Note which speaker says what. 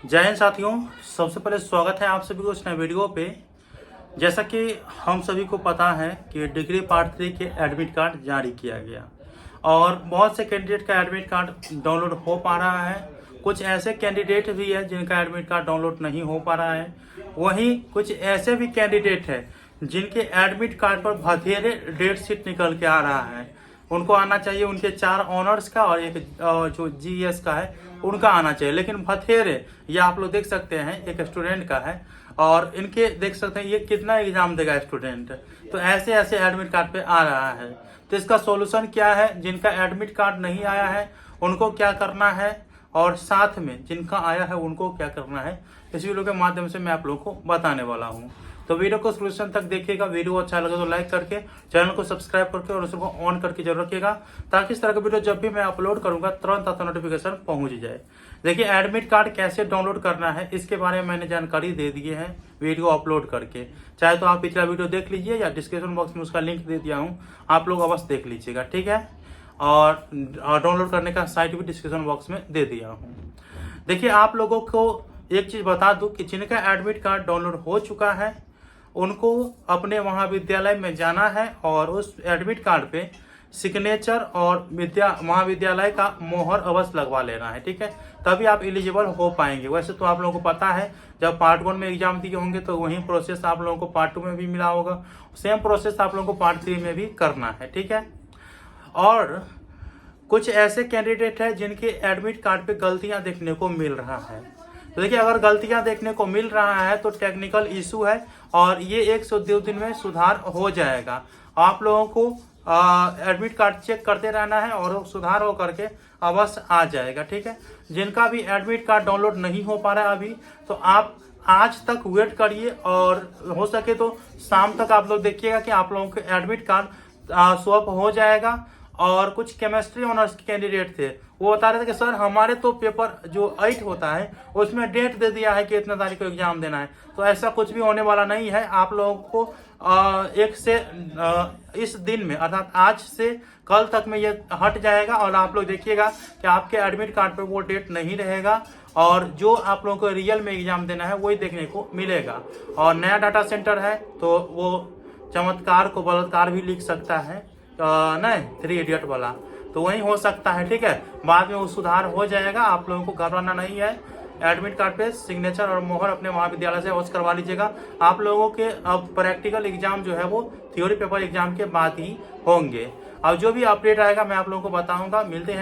Speaker 1: जय हिंद साथियों। सबसे पहले स्वागत है आप सभी को इस नए वीडियो पे। जैसा कि हम सभी को पता है कि डिग्री पार्ट 3 के एडमिट कार्ड जारी किया गया और बहुत से कैंडिडेट का एडमिट कार्ड डाउनलोड हो पा रहा है। कुछ ऐसे कैंडिडेट भी है जिनका एडमिट कार्ड डाउनलोड नहीं हो पा रहा है। वहीं कुछ ऐसे भी कैंडिडेट है जिनके एडमिट कार्ड पर बथेरे डेट शीट निकल के आ रहा है। उनको आना चाहिए, उनके 4 ऑनर्स का और एक जो जीएस का है उनका आना चाहिए, लेकिन बथेरे ये आप लोग देख सकते हैं एक स्टूडेंट का है और इनके देख सकते हैं ये कितना एग्जाम देगा स्टूडेंट। तो ऐसे ऐसे एडमिट कार्ड पे आ रहा है। तो इसका सॉल्यूशन क्या है? जिनका एडमिट कार्ड नहीं आया है उनको क्या करना है और साथ में जिनका आया है उनको क्या करना है, इस वीडियो के माध्यम से मैं आप लोगों को बताने वाला हूँ। तो वीडियो को सॉल्यूशन तक देखिएगा। वीडियो अच्छा लगे तो लाइक करके चैनल को सब्सक्राइब करके और उसको ऑन करके जरूर रखिएगा, ताकि इस तरह का वीडियो जब भी मैं अपलोड करूंगा तुरंत आपको नोटिफिकेशन पहुंच जाए। देखिए, एडमिट कार्ड कैसे डाउनलोड करना है इसके बारे में मैंने जानकारी दे दी है वीडियो अपलोड करके। चाहे तो आप पिछला वीडियो देख लीजिए या डिस्क्रिप्शन बॉक्स में उसका लिंक दे दिया हूँ, आप लोग अवश्य देख लीजिएगा, ठीक है। और डाउनलोड करने का साइट भी डिस्क्रिप्शन बॉक्स में दे दिया हूँ। देखिए, आप लोगों को एक चीज बता दूं कि जिनका एडमिट कार्ड डाउनलोड हो चुका है उनको अपने महाविद्यालय में जाना है और उस एडमिट कार्ड पे सिग्नेचर और महाविद्यालय का मोहर अवश्य लगवा लेना है, ठीक है। तभी आप एलिजिबल हो पाएंगे। वैसे तो आप लोगों को पता है जब पार्ट 1 में एग्जाम दिए होंगे तो वही प्रोसेस आप लोगों को पार्ट 2 में भी मिला होगा। सेम प्रोसेस आप लोगों को पार्ट 3 में भी करना है, ठीक है। और कुछ ऐसे कैंडिडेट हैं जिनके एडमिट कार्ड पे गलतियां देखने को मिल रहा है। तो देखिए, अगर गलतियां देखने को मिल रहा है तो टेक्निकल इशू है और ये 102 दिन में सुधार हो जाएगा। आप लोगों को एडमिट कार्ड चेक करते रहना है और सुधार हो करके अवश्य आ जाएगा, ठीक है। जिनका भी एडमिट कार्ड डाउनलोड नहीं हो पा रहा है अभी, तो आप आज तक वेट करिए और हो सके तो शाम तक आप लोग देखिएगा कि आप लोगों के एडमिट कार्ड स्वैप हो जाएगा। और कुछ केमिस्ट्री ऑनर्स के कैंडिडेट थे, वो बता रहे थे कि सर हमारे तो पेपर जो 8 होता है उसमें डेट दे दिया है कि इतना तारीख को एग्जाम देना है। तो ऐसा कुछ भी होने वाला नहीं है। आप लोगों को इस दिन में अर्थात आज से कल तक में ये हट जाएगा और आप लोग देखिएगा कि आपके एडमिट कार्ड पर वो डेट नहीं रहेगा और जो आप लोगों को रियल में एग्जाम देना है वही देखने को मिलेगा। और नया डाटा सेंटर है तो वो चमत्कार को बलात्कार भी लिख सकता है, नहीं 3 इडियट वाला, तो वही हो सकता है, ठीक है। बाद में वो सुधार हो जाएगा, आप लोगों को घबराना नहीं है। एडमिट कार्ड पे सिग्नेचर और मोहर अपने महाविद्यालय से अवश्य करवा लीजिएगा। आप लोगों के अब प्रैक्टिकल एग्जाम जो है वो थ्योरी पेपर एग्जाम के बाद ही होंगे। अब जो भी अपडेट आएगा मैं आप लोगों को बताऊंगा। मिलते हैं।